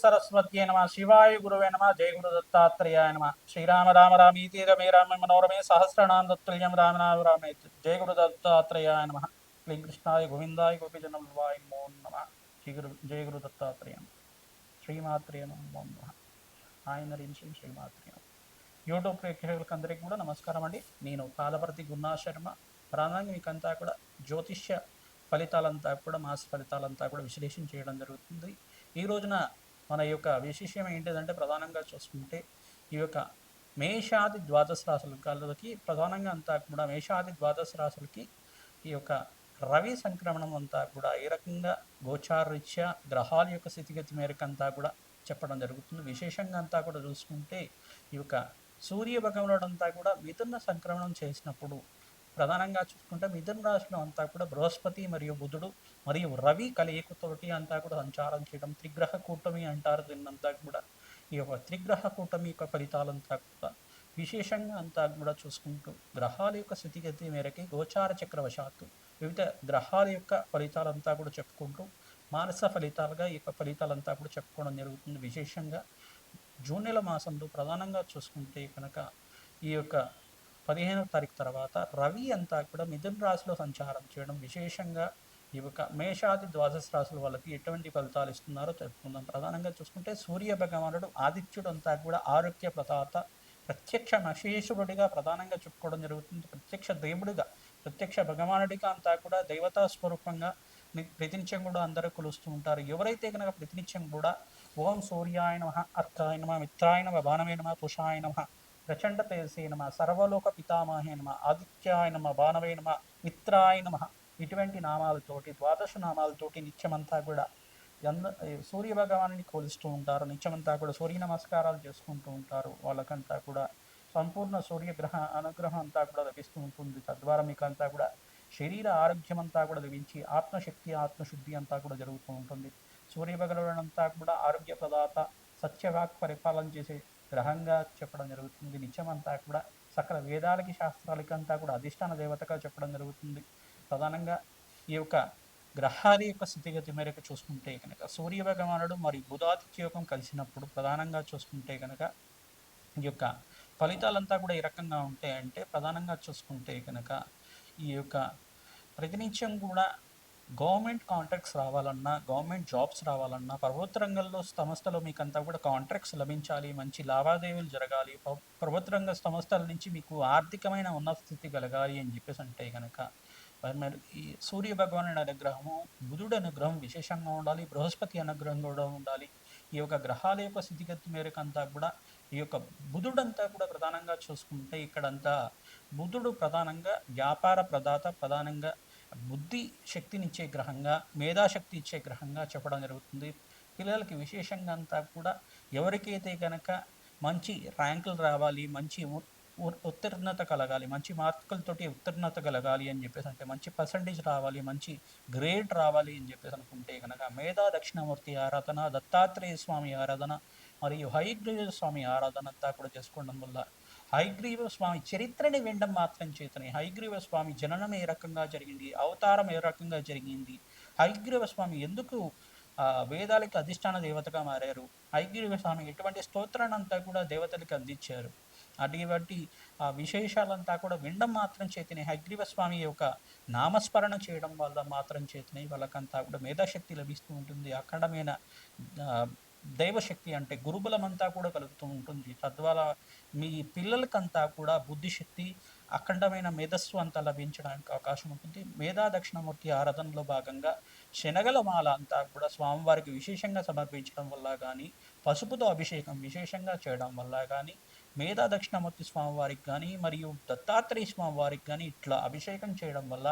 सरस्वत्यै नमः। शिवाय गुरुवे नमः। जय गुरु दत्तात्रेयाय नमः। श्रीराम राम रामीति रमे राम मनोरमे सहस्रनाम तत्तुल्यं रामनाम रामेति। जय गुरु दत्तात्रेयाय नमः। क्लीं कृष्णाय गोविंदाय गोपीजनवल्लभाय नमो नमः। जय गुरु दत्तात्रेय శ్రీమాత్రే నమో నమః. ఆయన శ్రీ శ్రీమాత్రే నమః. యూట్యూబ్ ప్రేక్షకులకు అందరికీ కూడా నమస్కారం అండి. నేను పాలపర్తి గున్నా శర్మ. ప్రధానంగా మీకంతా కూడా జ్యోతిష్య ఫలితాలంతా కూడా మాస ఫలితాలంతా కూడా విశ్లేషణ చేయడం జరుగుతుంది. ఈ రోజున మన యొక్క విశేషం ఏంటిదంటే ప్రధానంగా చూసుకుంటే ఈ యొక్క మేషాది ద్వాదశ రాశులకి ప్రధానంగా అంతా కూడా మేషాది ద్వాదశ రాశులకి ఈ యొక్క రవి సంక్రమణం అంతా కూడా ఏ రకంగా గోచారరీత్యా గ్రహాల యొక్క స్థితిగతి మేరకు అంతా కూడా చెప్పడం జరుగుతుంది. విశేషంగా అంతా కూడా చూసుకుంటే ఈ యొక్క సూర్య భగవానుడు అంతా కూడా మిథున సంక్రమణం చేసినప్పుడు ప్రధానంగా చూసుకుంటే మిథున రాశిలో అంతా కూడా బృహస్పతి మరియు బుధుడు మరియు రవి కలయికతోటి అంతా కూడా సంచారం చేయడం త్రిగ్రహ కూటమి అంటారు. దీన్నంతా కూడా ఈ యొక్క త్రిగ్రహ కూటమి యొక్క ఫలితాలంతా కూడా విశేషంగా అంతా కూడా చూసుకుంటూ గ్రహాల యొక్క స్థితిగతి మేరకి గోచార చక్రవశాత్తు వివిధ గ్రహాల యొక్క ఫలితాలంతా కూడా చెప్పుకుంటూ మానస ఫలితాలుగా ఈ యొక్క ఫలితాలంతా కూడా చెప్పుకోవడం జరుగుతుంది. విశేషంగా జూన్ నెల మాసంలో ప్రధానంగా చూసుకుంటే కనుక ఈ యొక్క 15వ తారీఖు తర్వాత రవి అంతా కూడా మిథున రాశిలో సంచారం చేయడం విశేషంగా ఈ యొక్క మేషాది ద్వాదశ రాశుల వాళ్ళకి ఎటువంటి ఫలితాలు ఇస్తున్నారో తెలుపుకుందాం. ప్రధానంగా చూసుకుంటే సూర్య భగవానుడు ఆదిత్యుడు అంతా కూడా ఆరోగ్య ప్రదాత ప్రత్యక్ష మహేశ్వరుడిగా ప్రధానంగా చెప్పుకోవడం జరుగుతుంది. ప్రత్యక్ష దేవుడిగా ప్రత్యక్ష భగవానుడిగా అంతా కూడా దేవతా స్వరూపంగా ప్రతినిత్యం కూడా అందరూ కొలుస్తూ ఉంటారు. ఎవరైతే కనుక ప్రతినిత్యం కూడా ఓం సూర్యాయ నమః, అర్కాయ నమః, మిత్రాయ నమః, బాణవే నమః, పుషాయ నమః, ప్రచండ తేజసే నమః, సర్వలోక పితామహే నమః, ఆదిత్యాయ నమః, బాణవే నమః, మిత్రాయ నమః ఇటువంటి నామాలతోటి ద్వాదశ నామాలతోటి నిత్యమంతా కూడా సూర్య భగవాన్ని కొలుస్తూ ఉంటారు. నిత్యమంతా కూడా సూర్య నమస్కారాలు చేసుకుంటూ ఉంటారు. వాళ్ళకంతా కూడా సంపూర్ణ సూర్యగ్రహ అనుగ్రహం అంతా కూడా లభిస్తూ ఉంటుంది. తద్వారా మీకు అంతా కూడా శరీర ఆరోగ్యం అంతా కూడా లభించి ఆత్మశక్తి ఆత్మశుద్ధి అంతా కూడా జరుగుతూ ఉంటుంది. సూర్య భగవానుడు అంతా కూడా ఆరోగ్య ప్రదాత సత్యవాక్ పరిపాలన చేసే గ్రహంగా చెప్పడం జరుగుతుంది. నిత్యమంతా కూడా సకల వేదాలకి శాస్త్రాలకి అంతా కూడా అధిష్టాన దేవతగా చెప్పడం జరుగుతుంది. ప్రధానంగా ఈ యొక్క గ్రహాల యొక్క స్థితిగతి మేరకు చూసుకుంటే కనుక సూర్య భగవానుడు మరియు బుధాదిత్య యోగం కలిసినప్పుడు ప్రధానంగా చూసుకుంటే కనుక ఈ యొక్క ఫలితాలంతా కూడా ఏ రకంగా ఉంటాయంటే ప్రధానంగా చూసుకుంటే కనుక ఈ యొక్క ప్రతినిత్యం కూడా గవర్నమెంట్ కాంట్రాక్ట్స్ రావాలన్నా గవర్నమెంట్ జాబ్స్ రావాలన్నా ప్రభుత్వ రంగంలో సంస్థలో మీకు అంతా కూడా కాంట్రాక్ట్స్ లభించాలి, మంచి లావాదేవీలు జరగాలి, ప్రభుత్వ రంగ సంస్థల నుంచి మీకు ఆర్థికమైన ఉన్నత స్థితి కలగాలి అని చెప్పేసి అంటే కనుక మరి ఈ సూర్య భగవానుడి అనుగ్రహము బుధుడు అనుగ్రహం విశేషంగా ఉండాలి, బృహస్పతి అనుగ్రహం కూడా ఉండాలి. ఈ యొక్క గ్రహాల యొక్క స్థితిగతి మేరకు అంతా కూడా ఈ యొక్క బుధుడంతా కూడా ప్రధానంగా చూసుకుంటే ఇక్కడంతా బుధుడు ప్రధానంగా వ్యాపార ప్రదాత ప్రధానంగా బుద్ధి శక్తినిచ్చే గ్రహంగా మేధాశక్తి ఇచ్చే గ్రహంగా చెప్పడం జరుగుతుంది. పిల్లలకి విశేషంగా అంతా కూడా ఎవరికైతే కనుక మంచి ర్యాంకులు రావాలి, మంచి ఉత్తీర్ణత కలగాలి, మంచి మార్కులతోటి ఉత్తీర్ణత కలగాలి అని చెప్పేసి అంటే మంచి పర్సంటేజ్ రావాలి, మంచి గ్రేడ్ రావాలి అని చెప్పేసి అనుకుంటే కనుక మేధా దక్షిణామూర్తి ఆరాధన, దత్తాత్రేయ స్వామి ఆరాధన మరియు హయగ్రీవ స్వామి ఆరాధన అంతా కూడా చేసుకోవడం వల్ల హయగ్రీవ స్వామి చరిత్రని వినడం మాత్రం చేతనే హయగ్రీవ స్వామి జననం ఏ రకంగా జరిగింది, అవతారం ఏ రకంగా జరిగింది, హయగ్రీవ స్వామి ఎందుకు వేదాలకి అధిష్టాన దేవతగా మారారు, హయగ్రీవ స్వామి ఎటువంటి స్తోత్రాన్ని అంతా కూడా దేవతలకు అందించారు, అటువంటి ఆ విశేషాలంతా కూడా వినడం మాత్రం చేతనే హయగ్రీవ స్వామి యొక్క నామస్మరణ చేయడం వల్ల మాత్రం చేతనే వాళ్ళకంతా కూడా మేధాశక్తి లభిస్తూ ఉంటుంది. అఖండమైన దైవశక్తి అంటే గురుబలం అంతా కూడా కలుగుతూ ఉంటుంది. తద్వారా మీ పిల్లలకంతా కూడా బుద్ధిశక్తి అఖండమైన మేధస్సు అంతా లభించడానికి అవకాశం ఉంటుంది. మేధా దక్షిణమూర్తి ఆరాధనలో భాగంగా శనగల మాల అంతా కూడా స్వామివారికి విశేషంగా సమర్పించడం వల్ల కానీ, పసుపుతో అభిషేకం విశేషంగా చేయడం వల్ల కానీ, మేధా దక్షిణమూర్తి స్వామివారికి కానీ మరియు దత్తాత్రేయ స్వామివారికి కానీ ఇట్లా అభిషేకం చేయడం వల్ల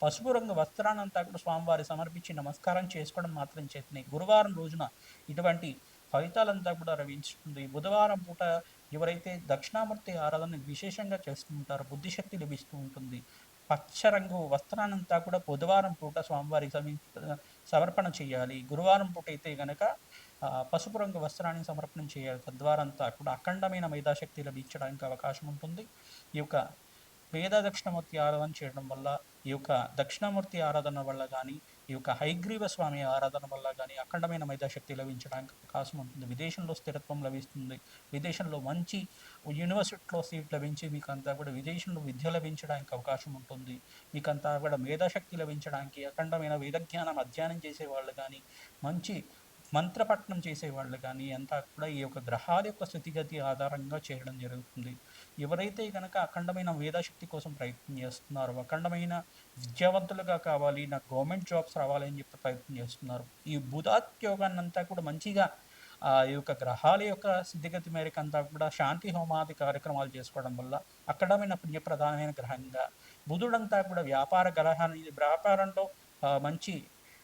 పసుపు రంగు వస్త్రాన్నంతా కూడా స్వామివారి సమర్పించి నమస్కారం చేసుకోవడం మాత్రం చేతనే గురువారం రోజున ఇటువంటి ఫలితాలంతా కూడా లభించుతుంది. బుధవారం పూట ఎవరైతే దక్షిణామూర్తి ఆరాధన విశేషంగా చేసుకుంటారో బుద్ధిశక్తి లభిస్తూ ఉంటుంది. పచ్చ రంగు వస్త్రాన్నంతా కూడా బుధవారం పూట స్వామివారికి సమర్పణ చేయాలి. గురువారం పూట అయితే కనుక పసుపు రంగు వస్త్రాన్ని సమర్పణ చేయాలి. తద్వారా అంతా కూడా అఖండమైన మేధాశక్తి లభించడానికి అవకాశం ఉంటుంది. ఈ యొక్క మేధా దక్షిణమూర్తి ఆరాధన చేయడం వల్ల ఈ యొక్క దక్షిణామూర్తి ఆరాధన వల్ల కానీ ఈ యొక్క హయగ్రీవ స్వామి ఆరాధన వల్ల కానీ అఖండమైన మేధాశక్తి లభించడానికి అవకాశం ఉంటుంది. విదేశంలో స్థిరత్వం లభిస్తుంది. విదేశంలో మంచి యూనివర్సిటీలో సీట్ లభించి మీకంతా కూడా విదేశంలో విద్య లభించడానికి అవకాశం ఉంటుంది. మీకంతా కూడా మేధాశక్తి లభించడానికి, అఖండమైన వేదజ్ఞానం అధ్యయనం చేసేవాళ్ళు కానీ, మంచి మంత్రపట్నం చేసేవాళ్ళు కానీ అంతా కూడా ఈ యొక్క గ్రహాల యొక్క స్థితిగతి ఆధారంగా చేయడం జరుగుతుంది. ఎవరైతే కనుక అఖండమైన మేధాశక్తి కోసం ప్రయత్నం చేస్తున్నారో, అఖండమైన విద్యావంతులుగా కావాలి, నాకు గవర్నమెంట్ జాబ్స్ రావాలి అని చెప్పి ప్రయత్నం చేస్తున్నారు, ఈ బుధాత్యోగాన్ని అంతా కూడా మంచిగా ఈ యొక్క గ్రహాల యొక్క స్థితిగతి మేరకు అంతా కూడా శాంతి హోమాది కార్యక్రమాలు చేసుకోవడం వల్ల అఖండమైన పుణ్యప్రధానమైన గ్రహంగా బుధుడంతా కూడా వ్యాపారంలో మంచి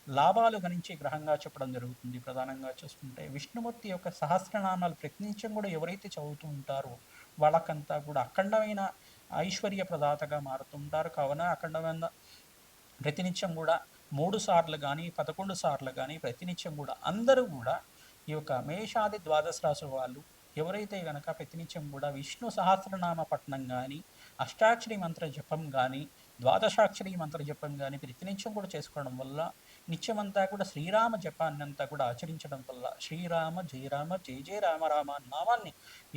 లాభాలు గణించే గ్రహంగా చెప్పడం జరుగుతుంది. ప్రధానంగా చూసుకుంటే విష్ణుమూర్తి యొక్క సహస్రనామాలు ప్రతినిత్యం కూడా ఎవరైతే చదువుతూ ఉంటారో వాళ్ళకంతా కూడా అఖండమైన ఐశ్వర్య ప్రదాతగా మారుతుంటారు. కావున అఖండమైన ప్రతినిత్యం కూడా 3 సార్లు కానీ 11 సార్లు కానీ ప్రతినిత్యం కూడా అందరూ కూడా ఈ యొక్క మేషాది ద్వాదశ రాశి వాళ్ళు ఎవరైతే గనక ప్రతినిత్యం కూడా విష్ణు సహస్రనామ పఠనం కానీ, అష్టాక్షరి మంత్ర జపం కానీ, ద్వాదశాక్షరి మంత్ర జపం కానీ ప్రతినిత్యం కూడా చేసుకోవడం వల్ల నిత్యమంతా కూడా శ్రీరామ జపాన్ని అంతా కూడా ఆచరించడం వల్ల శ్రీరామ జయ రామ జయ జయ రామ రామ నామాన్ని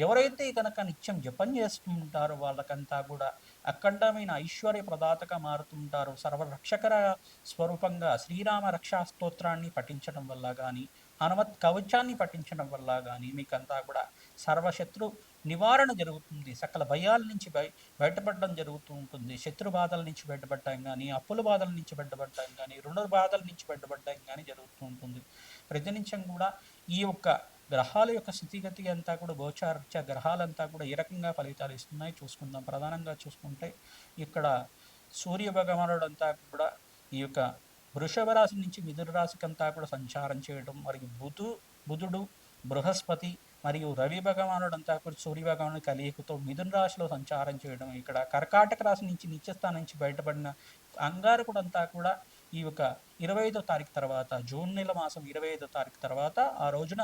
ఎవరైతే కనుక నిత్యం జపం చేస్తుంటారో వాళ్ళకంతా కూడా అఖండమైన ఐశ్వర్య ప్రదాతగా మారుతుంటారు. సర్వరక్షకర స్వరూపంగా శ్రీరామ రక్షా స్తోత్రాన్ని పఠించడం వల్ల కానీ, హనుమత్ కవచాన్ని పఠించడం వల్ల కానీ మీకంతా కూడా సర్వశత్రు నివారణ జరుగుతుంది. సకల భయాల నుంచి బయటపడడం జరుగుతూ ఉంటుంది. శత్రు బాధల నుంచి బయటపడడం కానీ, అప్పుల బాధల నుంచి బయటపడడం కానీ, రుణ బాధల నుంచి బయటపడడం కానీ జరుగుతూ ఉంటుంది. ప్రతినిత్యం కూడా ఈ యొక్క గ్రహాల యొక్క స్థితిగతి అంతా కూడా గోచారరీత్యా గ్రహాలంతా కూడా ఏ రకంగా ఫలితాలు ఇస్తున్నాయి చూసుకుందాం. ప్రధానంగా చూసుకుంటే ఇక్కడ సూర్య భగవానుడు అంతా కూడా ఈ యొక్క వృషభ రాశి నుంచి మిథున రాశికి అంతా కూడా సంచారం చేయడం, మరియు బుధుడు బృహస్పతి మరియు రవి భగవానుడు అంతా కూడా సూర్య భగవానుడి కలియకతో మిథున రాశిలో సంచారం చేయడం, ఇక్కడ కర్కాటక రాశి నుంచి నిత్యస్థానం నుంచి బయటపడిన అంగారకుడు అంతా కూడా ఈ యొక్క 25వ తారీఖు తర్వాత, జూన్ నెల మాసం 25వ తారీఖు తర్వాత ఆ రోజున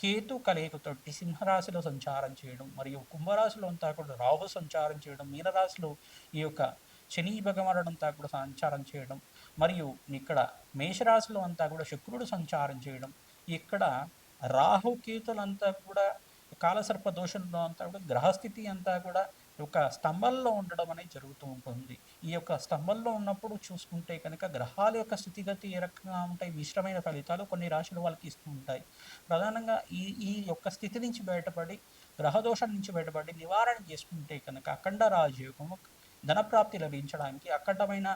కేతు కలయికతోటి సింహరాశిలో సంచారం చేయడం, మరియు కుంభరాశిలో అంతా కూడా రాహు సంచారం చేయడం, మీనరాశిలో ఈ యొక్క శని భగవానుడు అంతా కూడా సంచారం చేయడం, మరియు ఇక్కడ మేషరాశిలో అంతా కూడా శుక్రుడు సంచారం చేయడం, ఇక్కడ రాహుకేతులంతా కూడా కాలసర్ప దోషంలో అంతా కూడా గ్రహస్థితి అంతా కూడా ఒక స్తంభంలో ఉండడం అనేది జరుగుతూ ఉంటుంది. ఈ యొక్క స్తంభంలో ఉన్నప్పుడు చూసుకుంటే కనుక గ్రహాల యొక్క స్థితిగతి ఏ రకంగా ఉంటాయి, మిశ్రమైన ఫలితాలు కొన్ని రాశుల వాళ్ళకి ఇస్తూ ఉంటాయి. ప్రధానంగా ఈ యొక్క స్థితి నుంచి బయటపడి, గ్రహదోషం నుంచి బయటపడి నివారణ చేసుకుంటే కనుక అఖండ రాజయోగము, ధనప్రాప్తి లభించడానికి, అఖండమైన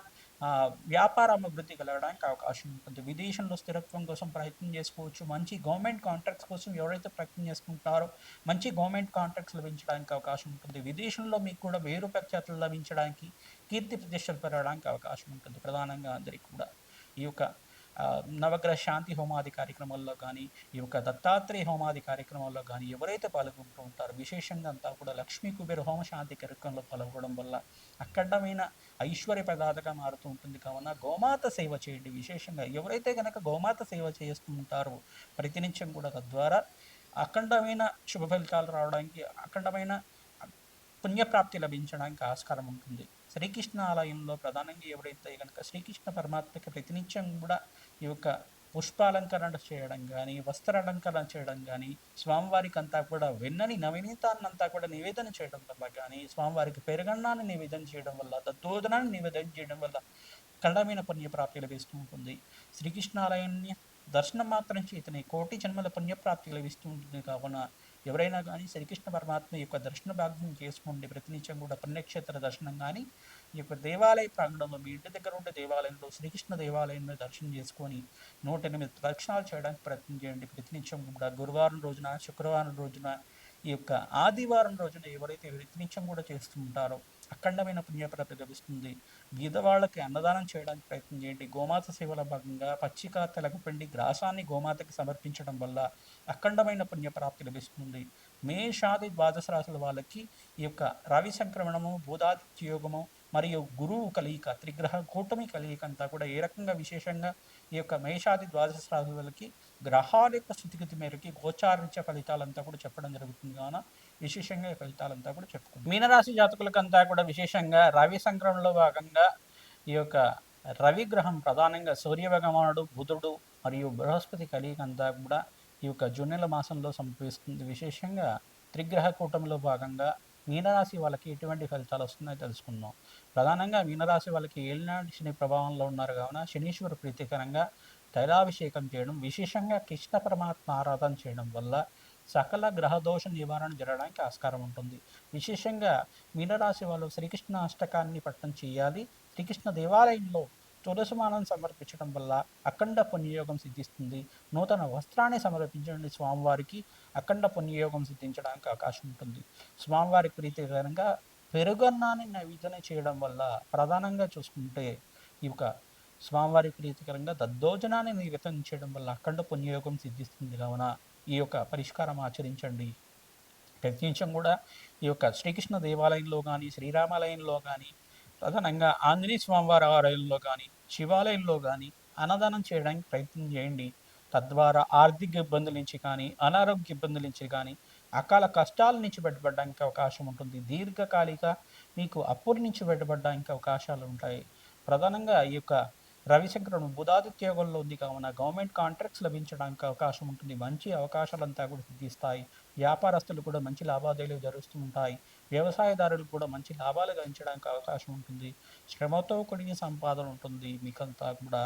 వ్యాపార అభివృద్ధి కలగడానికి అవకాశం ఉంటుంది. విదేశంలో స్థిరత్వం కోసం ప్రయత్నం చేసుకోవచ్చు. మంచి గవర్నమెంట్ కాంట్రాక్ట్స్ కోసం ఎవరైతే ప్రయత్నం చేసుకుంటారో మంచి గవర్నమెంట్ కాంట్రాక్ట్స్ లభించడానికి అవకాశం ఉంటుంది. విదేశంలో మీకు కూడా పేరు ప్రఖ్యాతులు లభించడానికి, కీర్తి ప్రతిష్టలు పెరగడానికి అవకాశం ఉంటుంది. ప్రధానంగా అందరికీ కూడా ఈ యొక్క నవగ్రహ శాంతి హోమాది కార్యక్రమాల్లో కానీ, ఈ యొక్క దత్తాత్రేయ హోమాది కార్యక్రమాల్లో కానీ ఎవరైతే పాల్గొంటూ ఉంటారో విశేషంగా అంతా కూడా లక్ష్మీ కుబేర హోమ శాంతి కార్యక్రమంలో పాల్గొనడం వల్ల అఖండమైన ఐశ్వర్య ప్రదాతగా మారుతూ ఉంటుంది. కావున గోమాత సేవ చేయండి. విశేషంగా ఎవరైతే కనుక గోమాత సేవ చేస్తూ ఉంటారో ప్రతినిత్యం కూడా తద్వారా అఖండమైన శుభ ఫలితాలు రావడానికి, అఖండమైన పుణ్యప్రాప్తి లభించడానికి ఆస్కారం ఉంటుంది. శ్రీకృష్ణ ఆలయంలో ప్రధానంగా ఎవరైతే కనుక శ్రీకృష్ణ పరమాత్మకి ప్రతినిత్యం కూడా ఈ యొక్క పుష్పాలంకరణ చేయడం కానీ, వస్త్రాలంకరణ చేయడం కానీ, స్వామివారికి అంతా కూడా వెన్నని నవనీతాన్నంతా కూడా నివేదన చేయడం వల్ల కానీ, స్వామివారికి పెరుగన్నాన్ని నివేదన చేయడం వల్ల, దత్తోదనాన్ని నివేదన చేయడం వల్ల కళమైన పుణ్యప్రాప్తి లభిస్తూ ఉంటుంది. శ్రీకృష్ణాలయాన్ని దర్శనం మాత్రం చేతనే కోటి జన్మల పుణ్యప్రాప్తి లభిస్తూ ఉంటుంది. కావున ఎవరైనా కానీ శ్రీకృష్ణ పరమాత్మ యొక్క దర్శన భాగ్యం చేసుకోండి. ప్రతినిత్యం కూడా పుణ్యక్షేత్ర దర్శనం కానీ, ఈ యొక్క దేవాలయ ప్రాంగణంలో మీ ఇంటి దగ్గర ఉండే దేవాలయంలో శ్రీకృష్ణ దేవాలయంలో దర్శనం చేసుకొని 108 ప్రదక్షిణాలు చేయడానికి ప్రయత్నం చేయండి. ప్రతినిత్యం కూడా గురువారం రోజున, శుక్రవారం రోజున, ఈ యొక్క ఆదివారం రోజున ఎవరైతే ప్రతినిత్యం కూడా చేస్తూ ఉంటారో అఖండమైన పుణ్యప్రాప్తి లభిస్తుంది. బీదవాళ్ళకి అన్నదానం చేయడానికి ప్రయత్నం చేయండి. గోమాత సేవల భాగంగా పచ్చిక, తెలగపిండి, గ్రాసాన్ని గోమాతకి సమర్పించడం వల్ల అఖండమైన పుణ్యప్రాప్తి లభిస్తుంది. మేషాది ద్వాదశ రాశుల వాళ్ళకి ఈ యొక్క రవి సంక్రమణము, బుధాదిత్య యోగము మరియు గురువు కలియిక, త్రిగ్రహ కూటమి కలియిక అంతా కూడా ఏ రకంగా విశేషంగా ఈ యొక్క మేషాది ద్వాదశ రాశులకి గ్రహాల యొక్క స్థితిగతి మేరకి గోచారించే ఫలితాలంతా కూడా చెప్పడం జరుగుతుంది. కావున విశేషంగా ఈ ఫలితాలంతా కూడా చెప్పుకుంటాం. మీనరాశి జాతకులకంతా కూడా విశేషంగా రవి సంక్రమణలో భాగంగా ఈ యొక్క రవి గ్రహం ప్రధానంగా సూర్య భగవానుడు, బుధుడు మరియు బృహస్పతి కలియికంతా కూడా ఈ యొక్క జూన్యల మాసంలో సంభవిస్తుంది. విశేషంగా త్రిగ్రహ కూటమిలో భాగంగా మీనరాశి వాళ్ళకి ఎటువంటి ఫలితాలు వస్తున్నాయో తెలుసుకుందాం. ప్రధానంగా మీనరాశి వాళ్ళకి ఏలినాటి శని ప్రభావంలో ఉన్నారు కావున శనీశ్వర ప్రీతికరంగా తైలాభిషేకం చేయడం, విశేషంగా కృష్ణ పరమాత్మ ఆరాధన చేయడం వల్ల సకల గ్రహదోష నివారణ జరగడానికి ఆస్కారం ఉంటుంది. విశేషంగా మీనరాశి వాళ్ళు శ్రీకృష్ణ అష్టకాన్ని పట్టణం చేయాలి. శ్రీకృష్ణ దేవాలయంలో తులసిమాలను సమర్పించడం వల్ల అఖండ పుణ్యయోగం సిద్ధిస్తుంది. నూతన వస్త్రాన్ని సమర్పించండి స్వామివారికి, అఖండ పుణ్యయోగం సిద్ధించడానికి అవకాశం ఉంటుంది. స్వామివారికి ప్రీతికరంగా పెరుగన్నాన్ని నైవేద్యం చేయడం వల్ల ప్రధానంగా చూసుకుంటే ఈ యొక్క స్వామివారికి ప్రీతికరంగా దద్దోజనాన్ని నివేదన చేయడం వల్ల అఖండ పుణ్యయోగం సిద్ధిస్తుంది కావున ఈ యొక్క పరిష్కారం ఆచరించండి. ప్రతినిత్యం కూడా ఈ యొక్క శ్రీకృష్ణ దేవాలయంలో కానీ, శ్రీరామాలయంలో కానీ, ప్రధానంగా ఆంజనేయ స్వామివారి ఆలయంలో కానీ, శివాలయంలో కానీ అన్నదానం చేయడానికి ప్రయత్నం చేయండి. తద్వారా ఆర్థిక ఇబ్బందుల నుంచి కానీ, అనారోగ్య ఇబ్బందుల నుంచి కానీ, అకాల కష్టాల నుంచి బయటపడడానికి అవకాశం ఉంటుంది. దీర్ఘకాలిక మీకు అప్పుల నుంచి బయటపడడానికి అవకాశాలు ఉంటాయి. ప్రధానంగా ఈ యొక్క రవిశంకరుడు బుధాదిత్య యోగంలో ఉంది కావున గవర్నమెంట్ కాంట్రాక్ట్స్ లభించడానికి అవకాశం ఉంటుంది. మంచి అవకాశాలంతా కూడా సిద్ధిస్తాయి. వ్యాపారస్తులు కూడా మంచి లావాదేవీలు జరుస్తూ ఉంటాయి. వ్యవసాయదారులకు కూడా మంచి లాభాలు గడించడానికి అవకాశం ఉంటుంది. శ్రమతో కూడిన సంపాదన ఉంటుంది మీకంతా కూడా.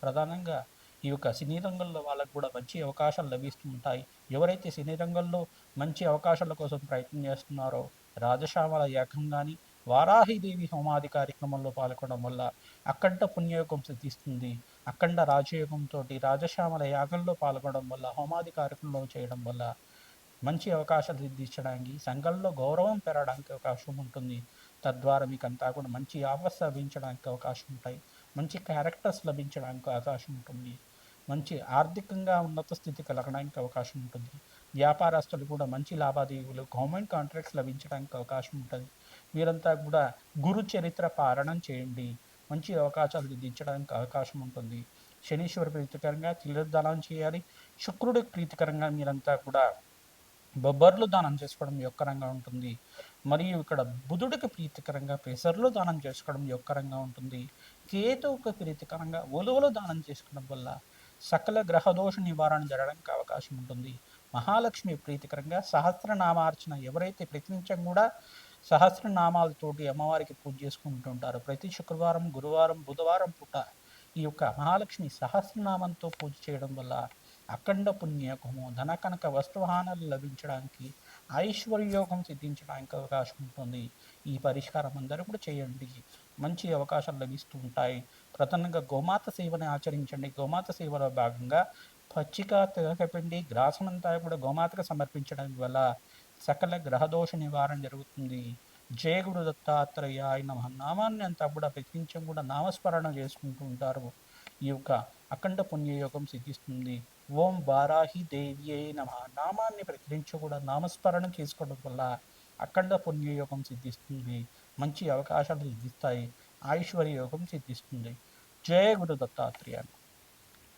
ప్రధానంగా ఈ యొక్క సినీ రంగంలో వాళ్ళకు కూడా మంచి అవకాశాలు లభిస్తూ ఉంటాయి. ఎవరైతే సినీ రంగంలో మంచి అవకాశాల కోసం ప్రయత్నం చేస్తున్నారో రాజశ్యామల యాగం కానీ, వారాహిదేవి హోమాది కార్యక్రమంలో పాల్గొనడం వల్ల అఖండ పుణ్యయోగం సిద్ధిస్తుంది. అఖండ రాజయోగంతో రాజశ్యామల యాగంలో పాల్గొనడం వల్ల, హోమాది కార్యక్రమంలో చేయడం వల్ల మంచి అవకాశాలు సిద్ధించడానికి, సంఘంలో గౌరవం పెరగడానికి అవకాశం ఉంటుంది. తద్వారా మీకు అంతా కూడా మంచి ఆఫర్స్ లభించడానికి అవకాశం ఉంటాయి. మంచి క్యారెక్టర్స్ లభించడానికి అవకాశం ఉంటుంది. మంచి ఆర్థికంగా ఉన్నత స్థితి కలగడానికి అవకాశం ఉంటుంది. వ్యాపారస్తులు కూడా మంచి లావాదేవీలు, గవర్నమెంట్ కాంట్రాక్ట్స్ లభించడానికి అవకాశం ఉంటుంది. మీరంతా కూడా గురు చరిత్ర పారాయణం చేయండి. మంచి అవకాశాలు సిద్ధించడానికి అవకాశం ఉంటుంది. శనీశ్వర ప్రీతికరంగా తిలదానం చేయాలి. శుక్రుడికి ప్రీతికరంగా మీరంతా కూడా బొబ్బర్లు దానం చేసుకోవడం యొక్కరంగా ఉంటుంది. మరియు ఇక్కడ బుధుడికి ప్రీతికరంగా పెసర్లు దానం చేసుకోవడం యొక్కరంగా ఉంటుంది. కేతువుకి ప్రీతికరంగా ఉలువలు దానం చేసుకోవడం వల్ల సకల గ్రహదోష నివారణ జరగడానికి అవకాశం ఉంటుంది. మహాలక్ష్మి ప్రీతికరంగా సహస్రనామార్చన ఎవరైతే ప్రతినిత్యం కూడా సహస్రనామాలతోటి అమ్మవారికి పూజ చేసుకుంటుంటారో ప్రతి శుక్రవారం, గురువారం, బుధవారం పూట ఈ యొక్క మహాలక్ష్మి సహస్రనామంతో పూజ చేయడం వల్ల అఖండ పుణ్యకము, ధన కనక వస్తువాహనాలు లభించడానికి, ఐశ్వర్యోగం సిద్ధించడానికి అవకాశం ఉంటుంది. ఈ పరిష్కారం అందరూ కూడా చేయండి. మంచి అవకాశాలు లభిస్తూ ఉంటాయి. ప్రధానంగా గోమాత సేవని ఆచరించండి. గోమాత సేవలో భాగంగా పచ్చిక తెగపిండి గ్రాసమంతా కూడా గోమాతకు సమర్పించడం వల్ల సకల గ్రహదోష నివారణ జరుగుతుంది. జయ గురు దత్తాత్రేయాయ నమః నామాన్ని అంతా కూడా ప్రతినిత్యం కూడా నామస్మరణ చేసుకుంటూ ఉంటారు. ఈ యొక్క అఖండ పుణ్యయోగం సిద్ధిస్తుంది. ఓం వారాహి దేవ్యే నమః నామాన్ని ప్రతినిత్యం కూడా నామస్మరణ చేసుకోవడం వల్ల అఖండ పుణ్యయోగం సిద్ధిస్తుంది. మంచి అవకాశాలు సిద్ధిస్తాయి. ఐశ్వర్య యోగం సిద్ధిస్తుంది. జయ గురు దత్తాత్రేయ.